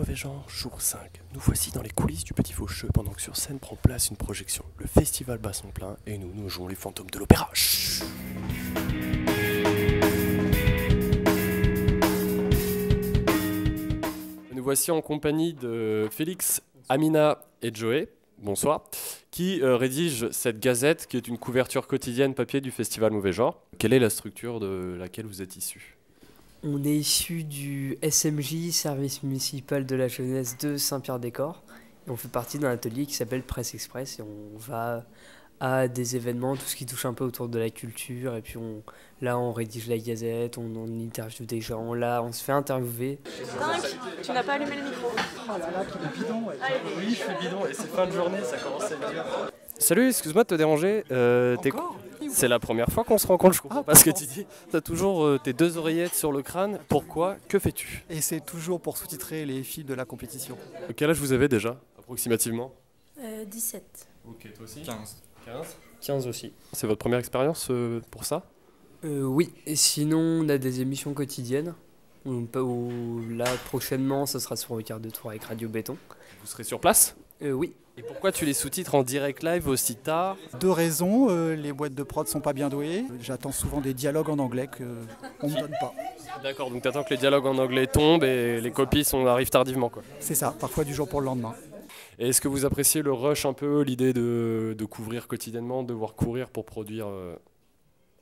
Mauvais Genre, jour 5. Nous voici dans les coulisses du Petit Faucheux pendant que sur scène prend place une projection. Le festival bat son plein et nous jouons les fantômes de l'opéra. Chut. Nous voici en compagnie de Félix, Amina et Joey, bonsoir, qui rédigent cette gazette qui est une couverture quotidienne papier du festival Mauvais Genre. Quelle est la structure de laquelle vous êtes issus ? On est issu du SMJ, Service municipal de la jeunesse de Saint-Pierre-des-Corps. Et on fait partie d'un atelier qui s'appelle Presse Express et on va à des événements, tout ce qui touche un peu autour de la culture. Et puis on rédige la gazette, on interviewe des gens, là on se fait interviewer. Dingue, tu n'as pas allumé le micro. Oh là là, quel bidon ouais. Oui, je suis bidon et c'est fin de journée, ça commence à être dur. Salut, excuse-moi de te déranger. C'est la première fois qu'on se rencontre, je comprends pas ce que tu dis. Tu as toujours tes deux oreillettes sur le crâne. Pourquoi ? Que fais-tu ? Et c'est toujours pour sous-titrer les films de la compétition. Quel âge vous avez déjà, approximativement ? 17. Ok, toi aussi ? 15. 15 aussi. C'est votre première expérience pour ça ? Oui, et sinon on a des émissions quotidiennes. Là prochainement ça sera sur le quart de tour avec Radio Béton. Vous serez sur place ? Oui. Et pourquoi tu les sous-titres en direct live aussi tard ? Deux raisons, les boîtes de prod sont pas bien douées. J'attends souvent des dialogues en anglais qu'on me donne pas. D'accord, donc t'attends que les dialogues en anglais tombent et les copies arrivent tardivement, quoi. C'est ça, parfois du jour pour le lendemain. Et est-ce que vous appréciez le rush un peu, l'idée de couvrir quotidiennement, de devoir courir pour produire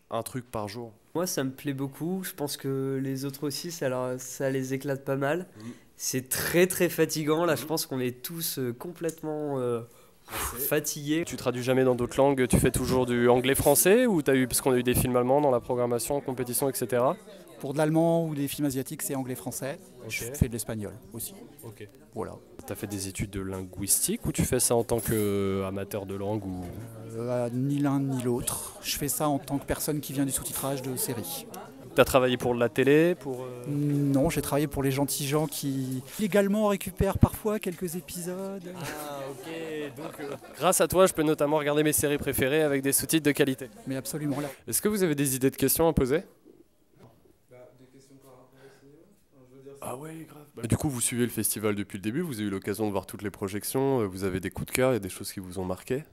un truc par jour ? Moi ça me plaît beaucoup, je pense que les autres aussi ça les éclate pas mal. C'est très très fatigant, là je pense qu'on est tous complètement fatigués. Tu traduis jamais dans d'autres langues, tu fais toujours du anglais-français ou parce qu'on a eu des films allemands dans la programmation, en compétition, etc. Pour de l'allemand ou des films asiatiques, c'est anglais-français. Okay. Je fais de l'espagnol aussi. Ok. Voilà. T'as fait des études de linguistique ou tu fais ça en tant qu'amateur de langue ou... Ni l'un ni l'autre. Je fais ça en tant que personne qui vient du sous-titrage de séries. T'as travaillé pour la télé Non, j'ai travaillé pour les gentils gens qui légalement récupèrent parfois quelques épisodes. Ah ok, donc grâce à toi je peux notamment regarder mes séries préférées avec des sous-titres de qualité. Mais absolument là. Est-ce que vous avez des idées de questions à poser ? Des questions par rapport au cinéma, Ah ouais, grave. Du coup vous suivez le festival depuis le début, vous avez eu l'occasion de voir toutes les projections, vous avez des coups de cœur, il y a des choses qui vous ont marqué ?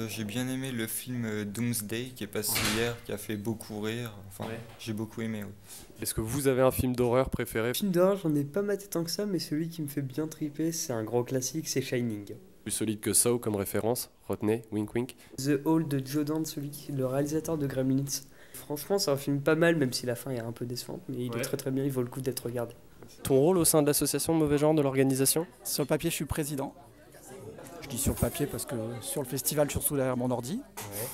J'ai bien aimé le film Doomsday qui est passé hier, qui a fait beaucoup rire. Enfin, ouais. J'ai beaucoup aimé. Oui. Est-ce que vous avez un film d'horreur préféré ? Film d'horreur, j'en ai pas maté tant que ça, mais celui qui me fait bien triper, c'est un gros classique, c'est Shining. Plus solide que Saw comme référence, retenez, wink wink. The Hall de Joe Dante, le réalisateur de Gremlins. Franchement, c'est un film pas mal, même si la fin est un peu décevante, mais il est très très bien, il vaut le coup d'être regardé. Ton rôle au sein de l'association Mauvais Genre de l'organisation ? Sur le papier, je suis président. Je dis sur le papier parce que sur le festival, je suis surtout derrière mon ordi. Ouais.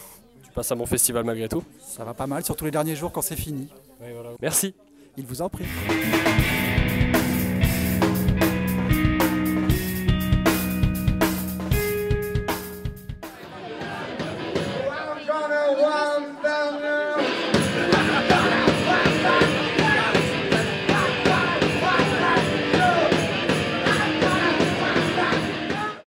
Tu passes un bon festival malgré tout ? Ça va pas mal, surtout les derniers jours quand c'est fini. Ouais, voilà. Merci. Il vous en prie. I'm gonna walk down